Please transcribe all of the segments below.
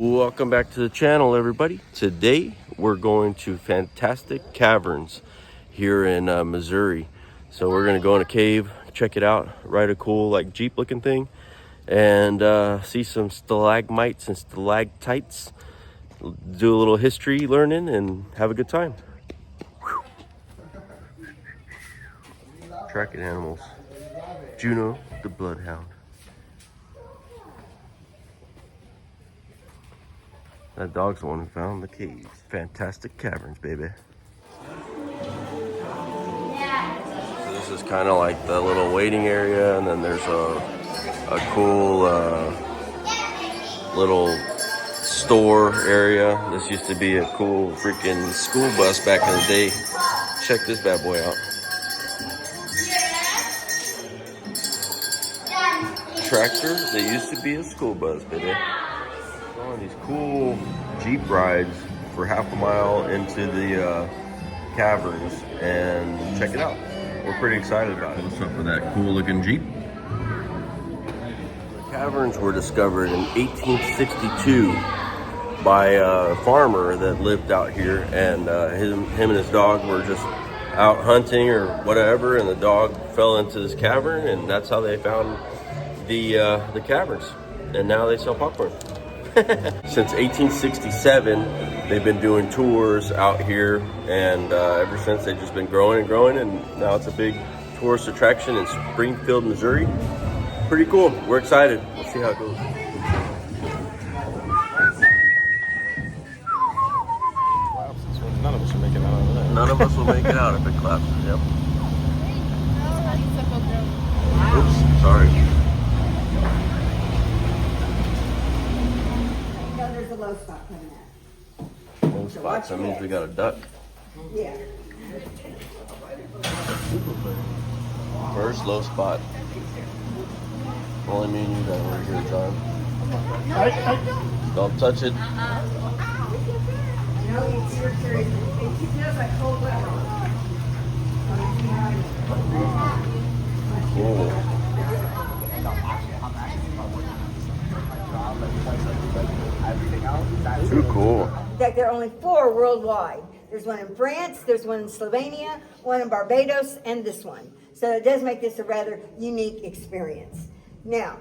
Welcome back to the channel, everybody. Today we're going to Fantastic Caverns here in Missouri. So we're gonna go in a cave, check it out, ride a cool like Jeep looking thing, and see some stalagmites and stalactites, do a little history learning and have a good time. Whew. Tracking animals. Juno the bloodhound. That dog's the one who found the cave. Fantastic Caverns, baby. So this is kind of like the little waiting area, and then there's a cool little store area. This used to be a cool freaking school bus back in the day. Check this bad boy out. Tractor that used to be a school bus, baby. On these cool Jeep rides for half a mile into the caverns, and check it out. We're pretty excited about it. What's up with that cool looking Jeep? The caverns were discovered in 1862 by a farmer that lived out here, and him and his dog were just out hunting or whatever, and the dog fell into this cavern, and that's how they found the caverns. And now they sell popcorn. Since 1867, they've been doing tours out here, and ever since they've just been growing and growing, and now it's a big tourist attraction in Springfield, Missouri. Pretty cool. We're excited. We'll see how it goes. None of us will make it out of there. None of us will make it out if it collapses. Yep. Oops, sorry. There's a low spot coming out. Low spots, that means we got a duck. Yeah. First low spot. Only me and you got over here, John. Don't touch it. No, it's serious. It feels like cold weather. Cool. Too cool. In fact, there are only 4 worldwide. There's one in France, there's one in Slovenia, one in Barbados, and this one. So it does make this a rather unique experience. Now,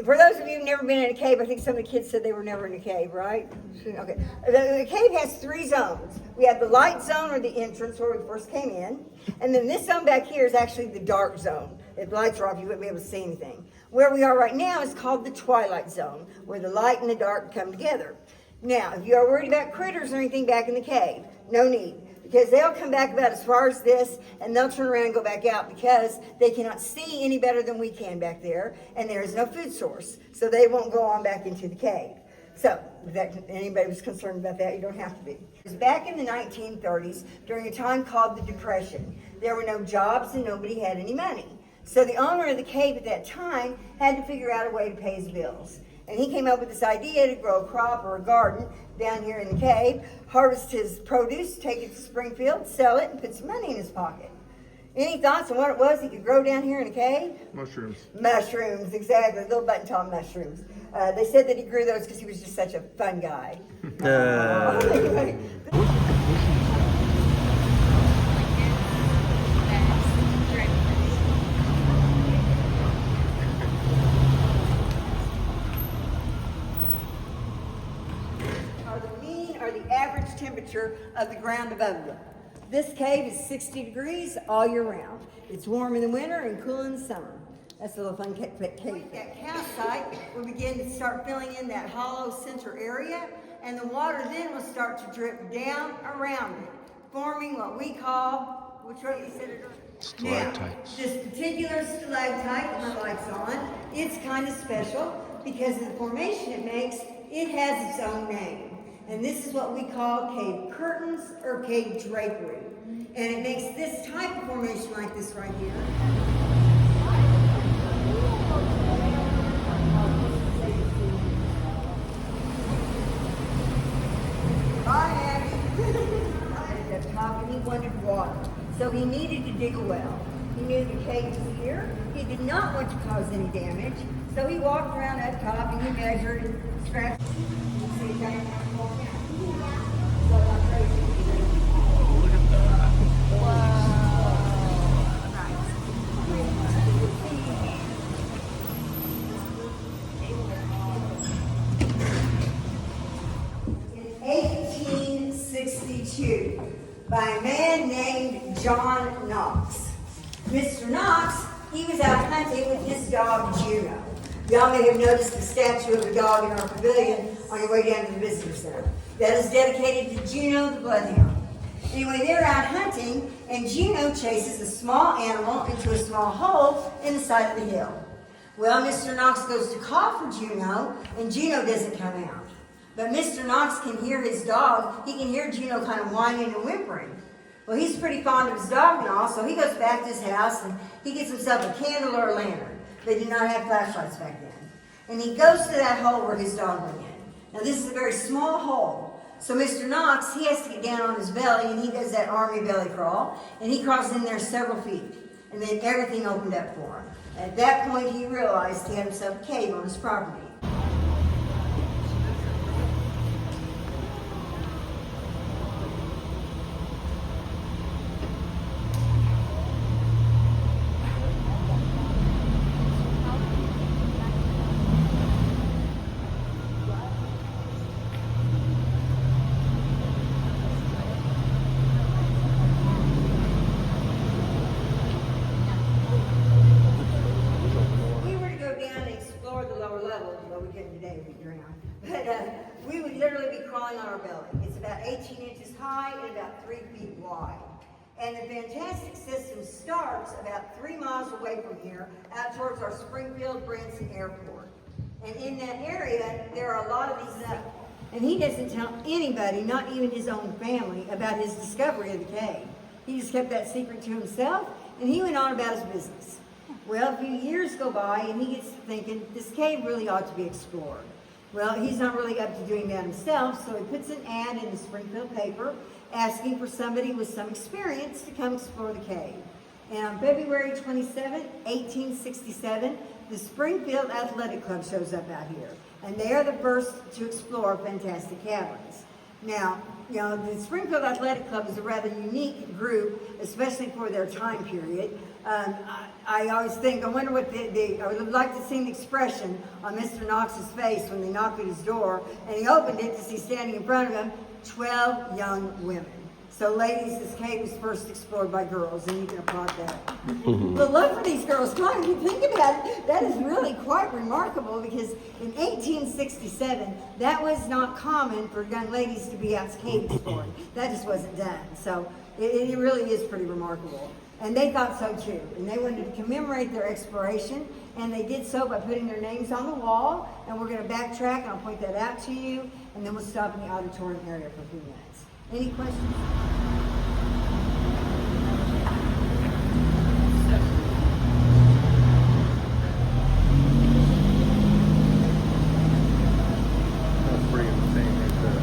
for those of you who've never been in a cave, I think some of the kids said they were never in a cave, right? Okay. The cave has 3 zones. We have the light zone, or the entrance where we first came in. And then this zone back here is actually the dark zone. If the lights are off, you wouldn't be able to see anything. Where we are right now is called the twilight zone, where the light and the dark come together. Now, if you are worried about critters or anything back in the cave, no need. Because they'll come back about as far as this, and they'll turn around and go back out, because they cannot see any better than we can back there, and there is no food source. So they won't go on back into the cave. So, if anybody was concerned about that, you don't have to be. It was back in the 1930s, during a time called the Depression. There were no jobs and nobody had any money. So the owner of the cave at that time had to figure out a way to pay his bills. And he came up with this idea to grow a crop or a garden down here in the cave, harvest his produce, take it to Springfield, sell it, and put some money in his pocket. Any thoughts on what it was he could grow down here in a cave? Mushrooms. Mushrooms, exactly. Little button-top mushrooms. They said that he grew those because he was just such a fun guy. Or the average temperature of the ground above you. This cave is 60 degrees all year round. It's warm in the winter and cool in the summer. That's a little fun cave. That calcite will begin to start filling in that hollow center area, and the water then will start to drip down around it, forming what we call, which one you said it? Stalactites. Now, this particular stalactite with the lights on, it's kind of special because of the formation it makes. It has its own name. And this is what we call cave curtains or cave drapery. And it makes this type of formation like this right here. Bye, Abby. At the top, and he wanted water. So he needed to dig a well. He knew the cave was here. He did not want to cause any damage. So he walked around up top and he measured and scratched. See, 1862 by a man named John Knox. Mr. Knox, he was out hunting with his dog Juno. Y'all may have noticed the statue of a dog in our pavilion on your way down to the visitor center. That is dedicated to Juno the bloodhound. Anyway, they're out hunting, and Juno chases a small animal into a small hole in the side of the hill. Well, Mr. Knox goes to call for Juno, and Juno doesn't come out. But Mr. Knox can hear his dog. He can hear Juno kind of whining and whimpering. Well, he's pretty fond of his dog and all, so he goes back to his house, and he gets himself a candle or a lantern. They did not have flashlights back then. And he goes to that hole where his dog went in. Now, this is a very small hole. So Mr. Knox, he has to get down on his belly, and he does that army belly crawl, and he crawls in there several feet. And then everything opened up for him. At that point, he realized he had himself a cave on his property. We would literally be crawling on our belly. It's about 18 inches high and about 3 feet wide. And the Fantastic system starts about 3 miles away from here, out towards our Springfield Branson Airport. And in that area, there are a lot of these and he doesn't tell anybody, not even his own family, about his discovery of the cave. He just kept that secret to himself, and he went on about his business. Well, a few years go by, and he gets to thinking, this cave really ought to be explored. Well, he's not really up to doing that himself, so he puts an ad in the Springfield paper asking for somebody with some experience to come explore the cave. And on February 27, 1867, the Springfield Athletic Club shows up out here. And they are the first to explore Fantastic Caverns. Now, the Springfield Athletic Club is a rather unique group, especially for their time period. I always think, I wonder what I would like to see the expression on Mr. Knox's face when they knocked at his door, and he opened it to see standing in front of him 12 young women. So ladies, this cave was first explored by girls, and you can applaud that. But look for these girls. Come on, if you think about it, that is really quite remarkable, because in 1867, that was not common for young ladies to be out cave exploring. That just wasn't done. So it really is pretty remarkable. And they thought so too. And they wanted to commemorate their exploration, and they did so by putting their names on the wall. And we're going to backtrack, and I'll point that out to you, and then we'll stop in the auditorium area for a few minutes. Any questions? That's pretty insane right there.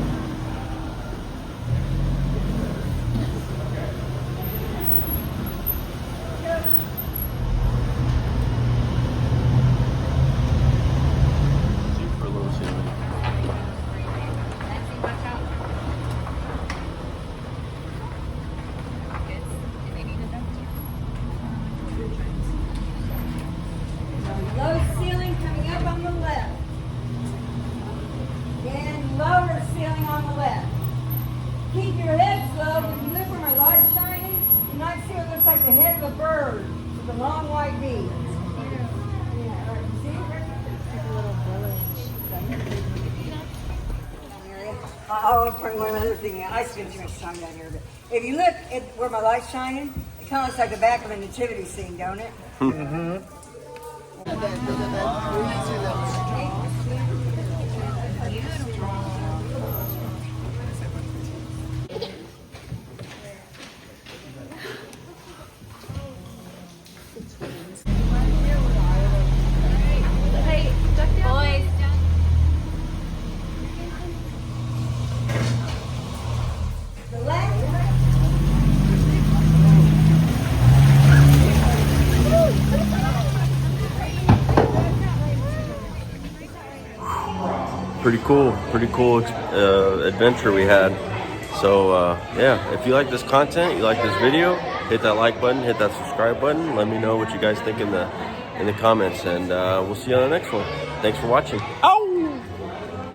Super low ceiling. Low ceiling coming up on the left. And lower ceiling on the left. Keep your heads low. When you look where my light's shining, you might see what looks like the head of a bird with a long white beak. Yeah, right. See it right there? I'll point one other thing out. I spend too much time down here, but if you look at where my light's shining, it kind of looks like the back of a nativity scene, don't it? Mm-hmm. Hey, boys. The left. Pretty cool adventure we had. So yeah, if you like this content, you like this video, hit that like button, hit that subscribe button. Let me know what you guys think in the comments, and we'll see you on the next one. Thanks for watching. Oh!